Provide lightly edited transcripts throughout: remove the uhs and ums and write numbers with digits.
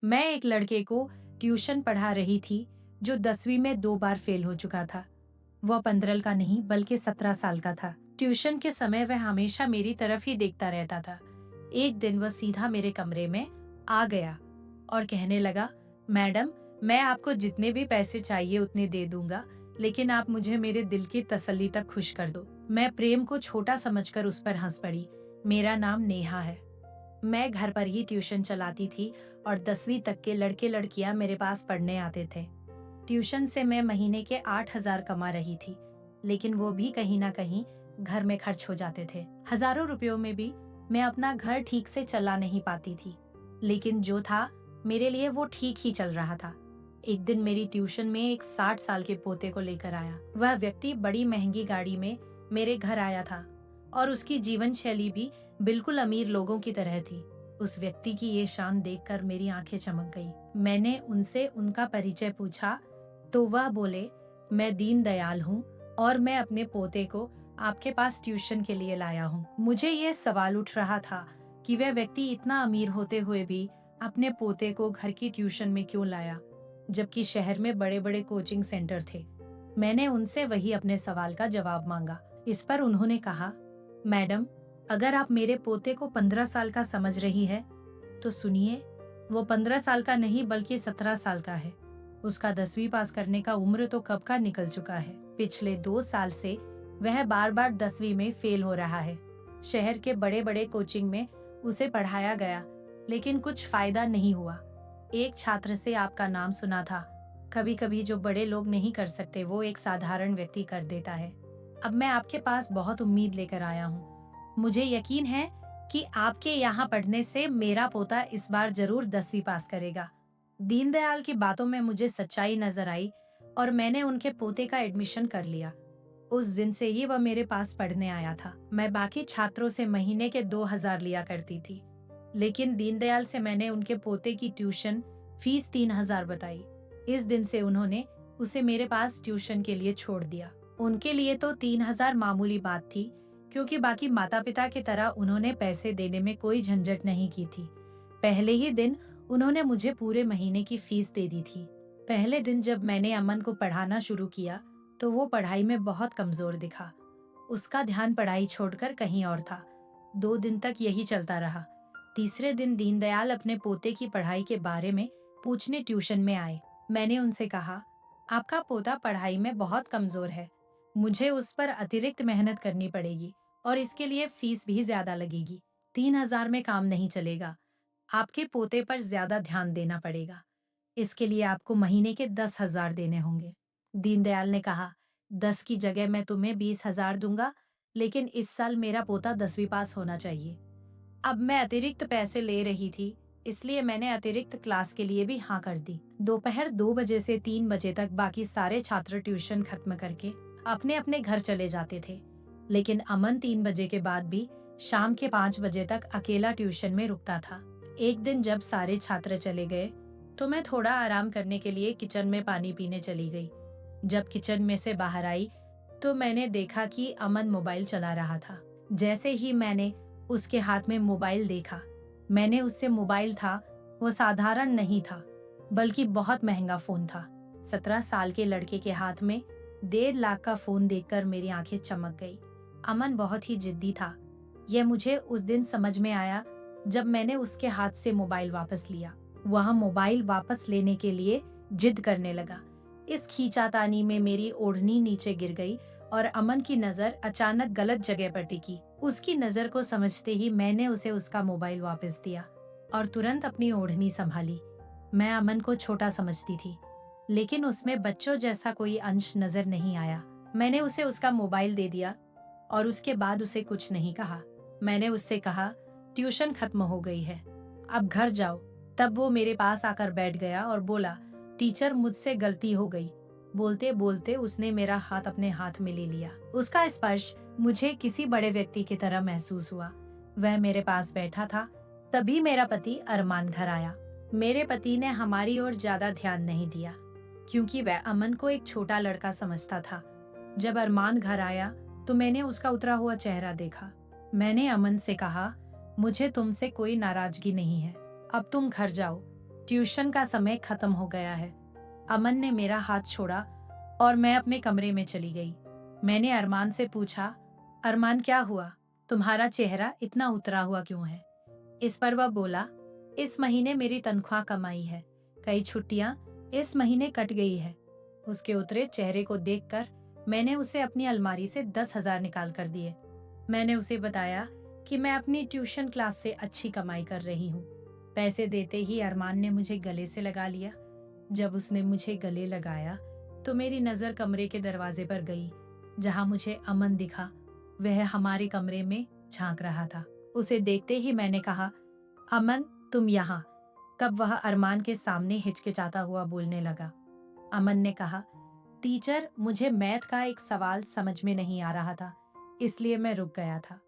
मैं एक लड़के को ट्यूशन पढ़ा रही थी जो 10वीं में 2 बार फेल हो चुका था। वह 15 का नहीं बल्कि 17 साल का था। ट्यूशन के समय वह हमेशा मेरी तरफ ही देखता रहता था। एक दिन वह सीधा मेरे कमरे में आ गया और कहने लगा, मैडम, मैं आपको जितने भी पैसे चाहिए उतने दे दूंगा, लेकिन आप मुझे मेरे दिल की तसल्ली तक खुश कर दो। मैं प्रेम को छोटा समझकर उस पर हंस पड़ी। मेरा नाम नेहा है। मैं घर पर ही ट्यूशन चलाती थी और 10वीं तक के लड़के लड़कियां मेरे पास पढ़ने आते थे। ट्यूशन से मैं महीने के 8,000 कमा रही थी, लेकिन वो भी कहीं ना कहीं घर में खर्च हो जाते थे। हजारों रुपयों में भी मैं अपना घर ठीक से चला नहीं पाती थी, लेकिन जो था मेरे लिए वो ठीक ही चल रहा था। एक दिन मेरी ट्यूशन में एक 60 साल के पोते को लेकर आया। वह व्यक्ति बड़ी महंगी गाड़ी में मेरे घर आया था और उसकी जीवन शैली भी बिल्कुल अमीर लोगों की तरह थी। उस व्यक्ति की ये शान देखकर मेरी आंखें चमक गई। मैंने उनसे उनका परिचय पूछा तो वह बोले, मैं दीन दयाल हूँ और मैं अपने पोते को आपके पास ट्यूशन के लिए लाया हूँ। मुझे ये सवाल उठ रहा था कि वह व्यक्ति इतना अमीर होते हुए भी अपने पोते को घर की ट्यूशन में क्यों लाया, जबकि शहर में बड़े बड़े कोचिंग सेंटर थे। मैंने उनसे वही अपने सवाल का जवाब मांगा। इस पर उन्होंने कहा, मैडम, अगर आप मेरे पोते को 15 साल का समझ रही है तो सुनिए, वो 15 साल का नहीं बल्कि 17 साल का है। उसका 10वीं पास करने का उम्र तो कब का निकल चुका है। पिछले 2 साल से वह बार बार 10वीं में फेल हो रहा है। शहर के बड़े बड़े कोचिंग में उसे पढ़ाया गया, लेकिन कुछ फायदा नहीं हुआ। एक छात्र से आपका नाम सुना था। कभी कभी जो बड़े लोग नहीं कर सकते वो एक साधारण व्यक्ति कर देता है। अब मैं आपके पास बहुत उम्मीद लेकर आया हूँ। मुझे यकीन है कि आपके यहाँ पढ़ने से मेरा पोता इस बार जरूर 10वीं पास करेगा। दीनदयाल की बातों में मुझे सच्चाई नजर आई और मैंने उनके पोते का एडमिशन कर लिया। उस दिन से ही वह मेरे पास पढ़ने आया था। मैं बाकी छात्रों से महीने के 2,000 लिया करती थी, लेकिन दीनदयाल से मैंने उनके पोते की ट्यूशन फीस 3,000 बताई। इस दिन से उन्होंने उसे मेरे पास ट्यूशन के लिए छोड़ दिया। उनके लिए तो 3,000 मामूली बात थी, क्योंकि बाकी माता पिता की तरह उन्होंने पैसे देने में कोई झंझट नहीं की थी। पहले ही दिन उन्होंने मुझे पूरे महीने की फीस दे दी थी। पहले दिन जब मैंने अमन को पढ़ाना शुरू किया तो वो पढ़ाई में बहुत कमजोर दिखा। उसका ध्यान पढ़ाई छोड़कर कहीं और था। 2 दिन तक यही चलता रहा। तीसरे दिन दीनदयाल अपने पोते की पढ़ाई के बारे में पूछने ट्यूशन में आए। मैंने उनसे कहा, आपका पोता पढ़ाई में बहुत कमजोर है। मुझे उस पर अतिरिक्त मेहनत करनी पड़ेगी और इसके लिए फीस भी ज्यादा लगेगी। 3,000 में काम नहीं चलेगा। आपके पोते पर ज्यादा ध्यान देना पड़ेगा। इसके लिए आपको महीने के 10,000 देने होंगे। दीनदयाल ने कहा, 10 की जगह मैं तुम्हें 20,000 दूंगा, लेकिन इस साल मेरा पोता 10वीं पास होना चाहिए। अब मैं अतिरिक्त पैसे ले रही थी, इसलिए मैंने अतिरिक्त क्लास के लिए भी हाँ कर दी। दोपहर 2 बजे से 3 बजे तक बाकी सारे छात्र ट्यूशन खत्म करके अपने अपने घर चले जाते थे, लेकिन अमन 3 बजे के बाद भी शाम के 5 बजे तक अकेला ट्यूशन में रुकता था। एक दिन जब सारे छात्र चले गए तो मैं थोड़ा आराम करने के लिए किचन में पानी पीने चली गई। जब किचन में से बाहर आई तो मैंने देखा कि अमन मोबाइल चला रहा था। जैसे ही मैंने उसके हाथ में मोबाइल देखा, मैंने उससे मोबाइल था वो साधारण नहीं था, बल्कि बहुत महंगा फोन था। 17 साल के लड़के के हाथ में 1.5 लाख का फोन देखकर मेरी आंखें चमक गई। अमन बहुत ही जिद्दी था। यह मुझे उस दिन समझ में आया जब मैंने उसके हाथ से मोबाइल वापस लिया। वह मोबाइल वापस लेने के लिए जिद करने लगा। इस खींचातानी में मेरी ओढ़नी नीचे गिर गई और अमन की नजर अचानक गलत जगह पर टिकी। उसकी नजर को समझते ही मैंने उसे उसका मोबाइल वापस दिया और तुरंत अपनी ओढ़नी संभाली। मैं अमन को छोटा समझती थी, लेकिन उसमें बच्चों जैसा कोई अंश नजर नहीं आया। मैंने उसे उसका मोबाइल दे दिया और उसके बाद उसे कुछ नहीं कहा। मैंने उससे कहा, ट्यूशन खत्म हो गई है, अब घर जाओ। तब वो मेरे पास आकर बैठ गया और बोला, टीचर, मुझसे गलती हो गई। बोलते बोलते उसने मेरा हाथ अपने हाथ में ले लिया। उसका स्पर्श मुझे किसी बड़े व्यक्ति की तरह महसूस हुआ। वह मेरे पास बैठा था। तभी मेरा पति अरमान घर आया। मेरे पति ने हमारी ओर ज्यादा ध्यान नहीं दिया, क्योंकि वह अमन को एक छोटा लड़का समझता था। जब अरमान घर आया तो मैंने उसका उतरा हुआ चेहरा देखा। मैंने अमन से कहा, मुझे तुमसे कोई नाराजगी नहीं है, अब तुम घर जाओ। ट्यूशन का समय खत्म हो गया है। अमन ने मेरा हाथ छोड़ा और मैं अपने कमरे में चली गई। मैंने अरमान से पूछा, अरमान क्या हुआ? तुम्हारा चेहरा इतना उतरा हुआ क्यों है? इस पर वह बोला, इस महीने मेरी तनख्वाह कम आई है, कई छुट्टियां इस महीने कट गई है। उसके उतरे चेहरे को देखकर मैंने उसे अपनी अलमारी से 10,000 निकाल कर दिए। मैंने उसे बताया कि मैं अपनी ट्यूशन क्लास से अच्छी कमाई कर रही हूँ। पैसे देते ही अरमान ने मुझे गले से लगा लिया। जब उसने मुझे गले लगाया तो मेरी नजर कमरे के दरवाजे पर गई, जहाँ मुझे अमन दिखा। वह हमारे कमरे में झांक रहा था। उसे देखते ही मैंने कहा, अमन तुम यहाँ। तब वह अरमान के सामने हिचकिचाता हुआ बोलने लगा। अमन ने कहा, टीचर मुझे मैथ का एक सवाल समझ में नहीं आ रहा था, इसलिए मैं रुक गया था।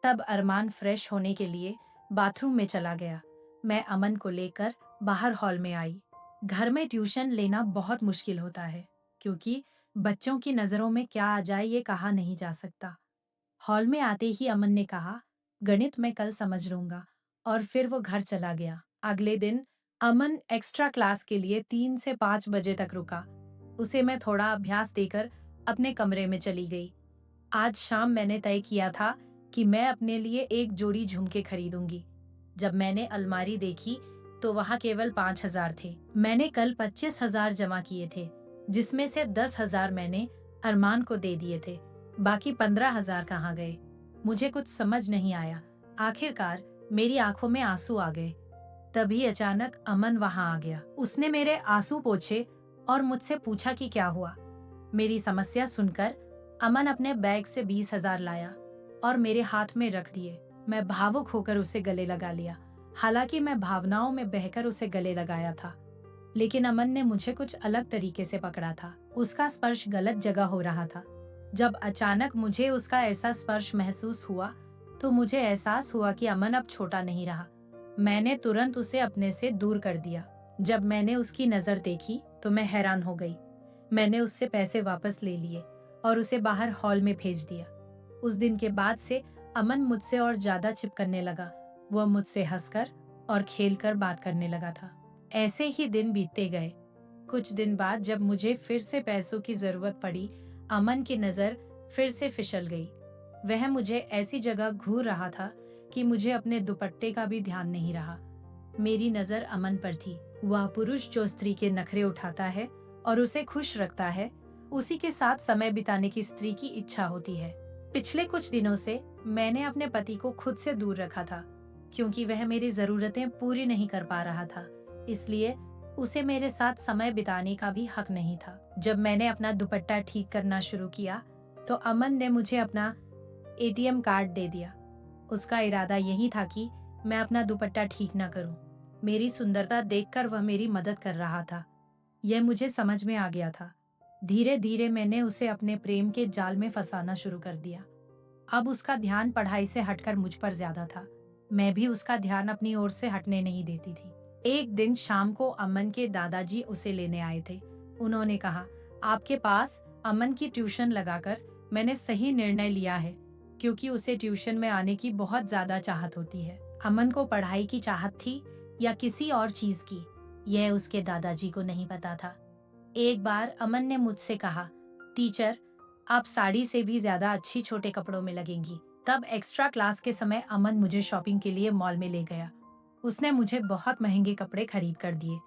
तब अरमान फ्रेश होने के लिए बाथरूम में चला गया। मैं अमन को लेकर बाहर हॉल में आई। घर में ट्यूशन लेना बहुत मुश्किल होता है, क्योंकि बच्चों की नजरों में क्या आ जाए ये कहा नहीं जा सकता। हॉल में आते ही अमन ने कहा, गणित मैं कल समझ लूंगा, और फिर वो घर चला गया। अगले दिन अमन एक्स्ट्रा क्लास के लिए 3 से 5 बजे तक रुका। उसे मैं थोड़ा अभ्यास देकर अपने कमरे में चली गई। आज शाम मैंने तय किया था कि मैं अपने लिए एक जोड़ी झुमके खरीदूंगी। जब मैंने अलमारी देखी तो वहाँ केवल 5,000 थे। मैंने कल 25,000 जमा किए थे, जिसमें से 10,000 मैंने अरमान को दे दिए थे। बाकी 15,000 कहाँ गए? मुझे कुछ समझ नहीं आया। आखिरकार मेरी आंखों में आंसू आ गए। तभी अचानक अमन वहां आ गया। उसने मेरे आंसू पोंछे और मुझसे पूछा कि क्या हुआ। मेरी समस्या सुनकर अमन अपने बैग से 20,000 लाया और मेरे हाथ में रख दिए। मैं भावुक होकर उसे गले लगा लिया। हालांकि मैं भावनाओं में बहकर उसे गले लगाया था, लेकिन अमन ने मुझे कुछ अलग तरीके से पकड़ा था। उसका स्पर्श गलत जगह हो रहा था। जब अचानक मुझे उसका ऐसा स्पर्श महसूस हुआ तो मुझे एहसास हुआ कि अमन अब छोटा नहीं रहा। मैंने तुरंत उसे अपने से दूर कर दिया। जब मैंने उसकी नजर देखी तो मैं हैरान हो गई। मैंने उससे पैसे वापस ले लिए और उसे बाहर हॉल में भेज दिया। उस दिन के बाद से अमन मुझसे और ज्यादा चिपकने लगा। वह मुझसे हंसकर और खेलकर बात करने लगा था। ऐसे ही दिन बीतते गए। कुछ दिन बाद जब मुझे फिर से पैसों की जरूरत पड़ी, अमन की नजर फिर से फिसल गई। वह मुझे ऐसी जगह घूर रहा था कि मुझे अपने दुपट्टे का भी ध्यान नहीं रहा। मेरी नजर अमन पर थी। वह पुरुष जो स्त्री के नखरे उठाता है और उसे खुश रखता है, उसी के साथ समय बिताने की स्त्री की इच्छा होती है। पिछले कुछ दिनों से मैंने अपने पति को खुद से दूर रखा था, क्योंकि वह मेरी जरूरतें पूरी नहीं कर पा रहा था। इसलिए उसे मेरे साथ समय बिताने का भी हक नहीं था। जब मैंने अपना दुपट्टा ठीक करना शुरू किया तो अमन ने मुझे अपना एटीएम कार्ड दे दिया। उसका इरादा यही था कि मैं अपना दुपट्टा ठीक ना करूं। मेरी सुंदरता देखकर वह मेरी मदद कर रहा था। यह मुझे समझ में आ गया था। धीरे धीरे मैंने उसे अपने प्रेम के जाल में फंसाना शुरू कर दिया। अब उसका ध्यान पढ़ाई से हटकर मुझ पर ज्यादा था। मैं भी उसका ध्यान अपनी ओर से हटने नहीं देती थी। एक दिन शाम को अमन के दादाजी उसे लेने आए थे। उन्होंने कहा, आपके पास अमन की ट्यूशन लगाकर मैंने सही निर्णय लिया है, क्योंकि उसे ट्यूशन में आने की बहुत ज्यादा चाहत होती है। अमन को पढ़ाई की चाहत थी या किसी और चीज की, यह उसके दादाजी को नहीं पता था। एक बार अमन ने मुझसे कहा, टीचर आप साड़ी से भी ज्यादा अच्छी छोटे कपड़ों में लगेंगी। तब एक्स्ट्रा क्लास के समय अमन मुझे शॉपिंग के लिए मॉल में ले गया। उसने मुझे बहुत महंगे कपड़े खरीद कर दिए।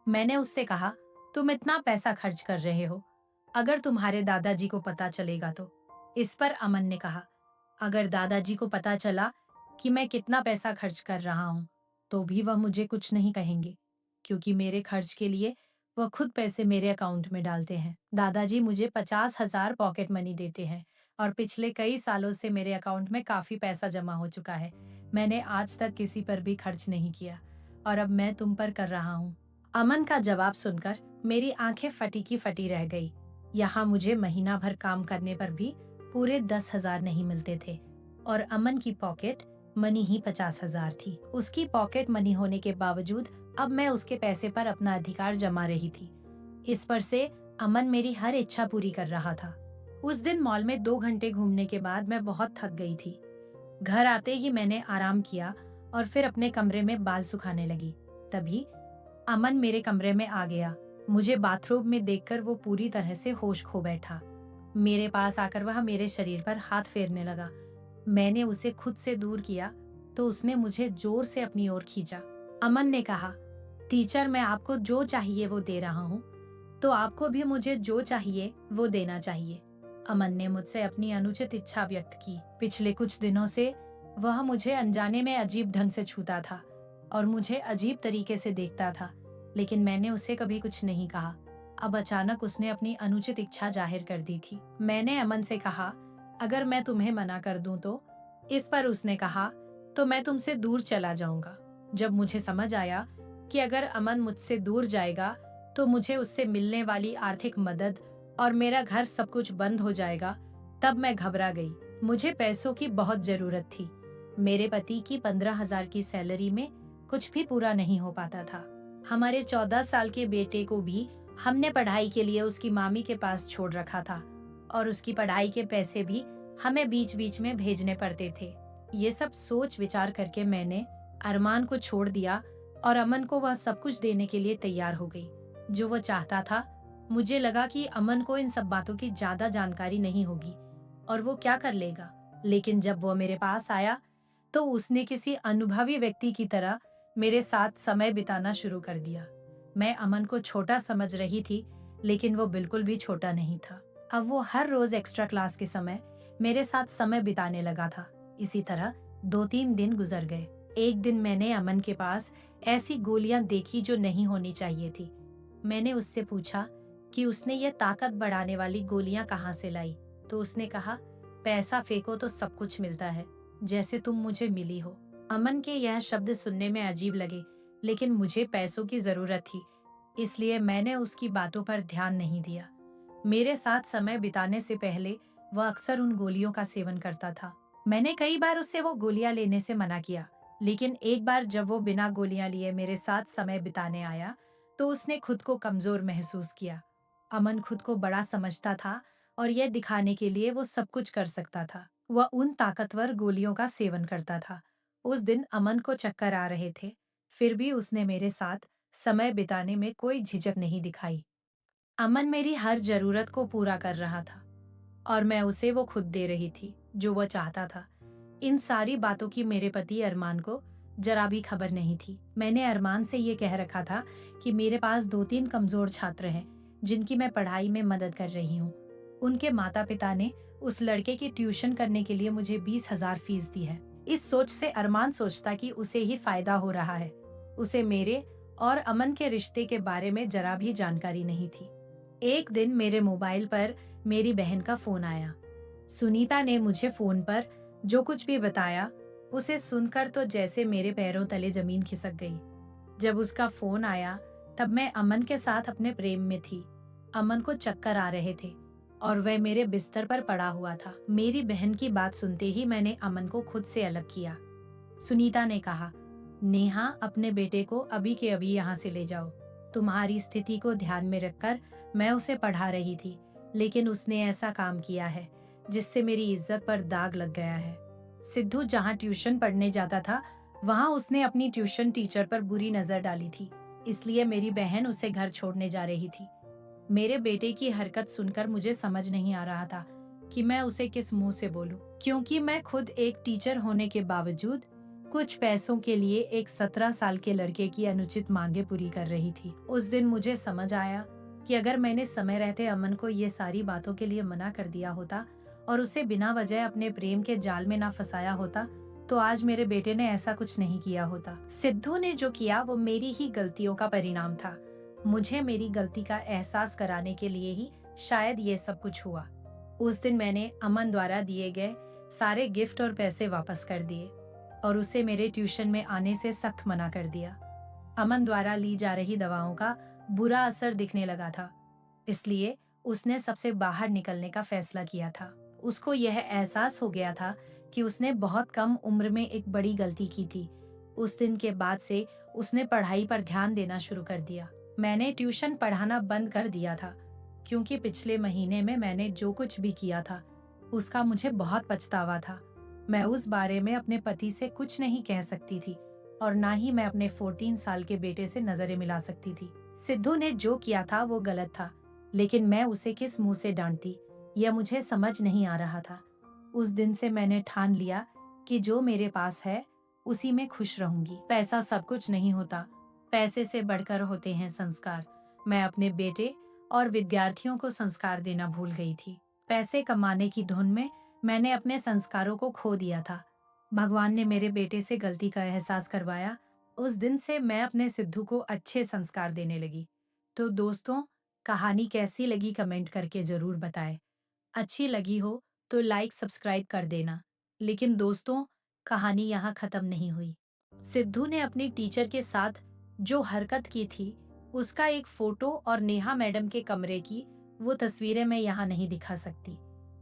मैंने उससे कहा, तुम इतना पैसा खर्च कर रहे हो, अगर तुम्हारे दादाजी को पता चलेगा तो? इस पर अमन ने कहा, अगर दादाजी को पता चला कि मैं कितना पैसा खर्च कर रहा हूँ तो भी वह मुझे कुछ नहीं कहेंगे, क्योंकि मेरे खर्च के लिए वह खुद पैसे मेरे अकाउंट में डालते हैं। दादाजी मुझे 50,000 पॉकेट मनी देते हैं और पिछले कई सालों से मेरे अकाउंट में काफी पैसा जमा हो चुका है। मैंने आज तक किसी पर भी खर्च नहीं किया और अब मैं तुम पर कर रहा हूँ। अमन का जवाब सुनकर मेरी आंखें फटी की फटी रह गई। यहाँ मुझे महीना भर काम करने पर भी पूरे 10,000 नहीं मिलते थे और अमन की पॉकेट मनी ही 50,000 थी। उसकी पॉकेट मनी होने के बावजूद अब मैं उसके पैसे पर अपना अधिकार जमा रही थी। इस पर से अमन मेरी हर इच्छा पूरी कर रहा था। उस दिन मॉल में 2 घंटे घूमने के बाद मैं बहुत थक गई थी। घर आते ही मैंने आराम किया और फिर अपने कमरे में बाल सुखाने लगी। तभी अमन मेरे कमरे में आ गया। मुझे बाथरूम में देखकर वो पूरी तरह से होश खो बैठा। मेरे पास आकर वह मेरे शरीर पर हाथ फेरने लगा। मैंने उसे खुद से दूर किया तो उसने मुझे जोर से अपनी ओर खींचा। अमन ने कहा, टीचर, मैं आपको जो चाहिए वो दे रहा हूँ, तो आपको भी मुझे जो चाहिए वो देना चाहिए। अमन ने मुझसे अपनी अनुचित इच्छा व्यक्त की। पिछले कुछ दिनों से वह मुझे अनजाने में अजीब ढंग से छूता था और मुझे अजीब तरीके से देखता था, लेकिन मैंने उसे कभी कुछ नहीं कहा। अब अचानक उसने अपनी अनुचित इच्छा जाहिर कर दी थी। मैंने अमन से कहा, अगर मैं तुम्हें मना कर दूं तो? इस पर उसने कहा, तो मैं तुमसे दूर चला जाऊंगा। जब मुझे समझ आया कि अगर अमन मुझसे दूर जाएगा तो मुझे उससे मिलने वाली आर्थिक मदद और मेरा घर सब कुछ बंद हो जाएगा, तब मैं घबरा गई। मुझे पैसों की बहुत जरूरत थी। मेरे पति की 15,000 की सैलरी में कुछ भी पूरा नहीं हो पाता था। हमारे 14 साल के बेटे को भी हमने पढ़ाई के लिए उसकी मामी के पास छोड़ रखा था और उसकी पढ़ाई के पैसे भी हमें बीच बीच में भेजने पड़ते थे। ये सब सोच विचार करके मैंने अरमान को छोड़ दिया और अमन को वह सब कुछ देने के लिए तैयार हो गई जो वो चाहता था। मुझे लगा कि अमन को इन सब बातों की ज्यादा जानकारी नहीं होगी और वो क्या कर लेगा, लेकिन जब वो मेरे पास आया तो उसने किसी अनुभवी व्यक्ति की तरह मेरे साथ समय बिताना शुरू कर दिया। मैं अमन को छोटा समझ रही थी, लेकिन वो बिल्कुल भी छोटा नहीं था। अब वो हर रोज एक्स्ट्रा क्लास के समय मेरे साथ समय बिताने लगा था। इसी तरह 2-3 दिन गुजर गए। एक दिन मैंने अमन के पास ऐसी गोलियां देखी जो नहीं होनी चाहिए थी। मैंने उससे पूछा कि उसने ये ताकत बढ़ाने वाली गोलियां कहाँ से लाई, तो उसने कहा, पैसा फेंको तो सब कुछ मिलता है, जैसे तुम मुझे मिली हो। अमन के यह शब्द सुनने में अजीब लगे, लेकिन मुझे पैसों की जरूरत थी, इसलिए मैंने उसकी बातों पर ध्यान नहीं दिया। मेरे साथ समय बिताने से पहले वह अक्सर उन गोलियों का सेवन करता था। मैंने कई बार उससे वो गोलियां लेने से मना किया, लेकिन एक बार जब वो बिना गोलियां लिए मेरे साथ समय बिताने आया तो उसने खुद को कमजोर महसूस किया। अमन खुद को बड़ा समझता था और यह दिखाने के लिए वो सब कुछ कर सकता था। वह उन ताकतवर गोलियों का सेवन करता था। उस दिन अमन को चक्कर आ रहे थे, फिर भी उसने मेरे साथ समय बिताने में कोई झिझक नहीं दिखाई। अमन मेरी हर जरूरत को पूरा कर रहा था और मैं उसे वो खुद दे रही थी जो वह चाहता था। इन सारी बातों की मेरे पति अरमान को जरा भी खबर नहीं थी। मैंने अरमान से ये कह रखा था कि मेरे पास 2-3 कमजोर छात्र हैं जिनकी मैं पढ़ाई में मदद कर रही हूँ। उनके माता पिता ने उस लड़के की ट्यूशन करने के लिए मुझे 20,000 फीस दी है। इस सोच से अरमान सोचता कि उसे ही फायदा हो रहा है। उसे मेरे और अमन के रिश्ते के बारे में जरा भी जानकारी नहीं थी। एक दिन मेरे मोबाइल पर मेरी बहन का फोन आया। सुनीता ने मुझे फोन पर जो कुछ भी बताया, उसे सुनकर तो जैसे मेरे पैरों तले जमीन खिसक गई। जब उसका फोन आया तब मैं अमन के साथ अपने प्रेम में थी। अमन को चक्कर आ रहे थे और वह मेरे बिस्तर पर पड़ा हुआ था। मेरी बहन की बात सुनते ही मैंने अमन को खुद से अलग किया। सुनीता ने कहा, नेहा, अपने बेटे को अभी के अभी यहाँ से ले जाओ। तुम्हारी स्थिति को ध्यान में रखकर मैं उसे पढ़ा रही थी, लेकिन उसने ऐसा काम किया है जिससे मेरी इज्जत पर दाग लग गया है। सिद्धू जहाँ ट्यूशन पढ़ने जाता था, वहाँ उसने अपनी ट्यूशन टीचर पर बुरी नजर डाली थी, इसलिए मेरी बहन उसे घर छोड़ने जा रही थी। मेरे बेटे की हरकत सुनकर मुझे समझ नहीं आ रहा था कि मैं उसे किस मुंह से बोलूं, क्योंकि मैं खुद एक टीचर होने के बावजूद कुछ पैसों के लिए एक 17 साल के लड़के की अनुचित मांगे पूरी कर रही थी। उस दिन मुझे समझ आया कि अगर मैंने समय रहते अमन को ये सारी बातों के लिए मना कर दिया होता और उसे बिना वजह अपने प्रेम के जाल में ना फंसाया होता, तो आज मेरे बेटे ने ऐसा कुछ नहीं किया होता। सिद्धू ने जो किया वो मेरी ही गलतियों का परिणाम था। मुझे मेरी गलती का एहसास कराने के लिए ही शायद ये सब कुछ हुआ। उस दिन मैंने अमन द्वारा दिए गए सारे गिफ्ट और पैसे वापस कर दिए और उसे मेरे ट्यूशन में आने से सख्त मना कर दिया। अमन द्वारा ली जा रही दवाओं का बुरा असर दिखने लगा था, इसलिए उसने सबसे बाहर निकलने का फैसला किया था। उसको यह एहसास हो गया था कि उसने बहुत कम उम्र में एक बड़ी गलती की थी। उस दिन के बाद से उसने पढ़ाई पर ध्यान देना शुरू कर दिया। मैंने ट्यूशन पढ़ाना बंद कर दिया था, क्योंकि पिछले महीने में मैंने जो कुछ भी किया था उसका मुझे बहुत पछतावा था। मैं उस बारे में अपने पति से कुछ नहीं कह सकती थी, और ना ही मैं अपने 14 साल के बेटे से नजरें मिला सकती थी। सिद्धू ने जो किया था वो गलत था, लेकिन मैं उसे किस मुंह से डांटती, यह मुझे समझ नहीं आ रहा था। उस दिन से मैंने ठान लिया कि जो मेरे पास है उसी में खुश रहूंगी। पैसा सब कुछ नहीं होता, पैसे से बढ़कर होते हैं संस्कार। मैं अपने बेटे और विद्यार्थियों को संस्कार देना भूल गई थी। पैसे कमाने की धुन में मैंने अपने संस्कारों को खो दिया था। भगवान ने मेरे बेटे से गलती का एहसास करवाया। उस दिन से मैं अपने सिद्धू को अच्छे संस्कार देने लगी। तो दोस्तों, कहानी कैसी लगी कमेंट करके जरूर बताएं। अच्छी लगी हो तो लाइक सब्सक्राइब कर देना। लेकिन दोस्तों, कहानी यहाँ खत्म नहीं हुई। सिद्धू ने अपनी टीचर के साथ जो हरकत की थी, उसका एक फोटो और नेहा मैडम के कमरे की वो तस्वीरें मैं यहाँ नहीं दिखा सकती।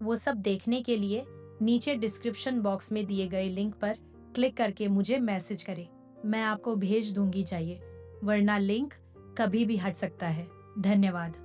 वो सब देखने के लिए नीचे डिस्क्रिप्शन बॉक्स में दिए गए लिंक पर क्लिक करके मुझे मैसेज करें। मैं आपको भेज दूंगी चाहिए, वरना लिंक कभी भी हट सकता है। धन्यवाद।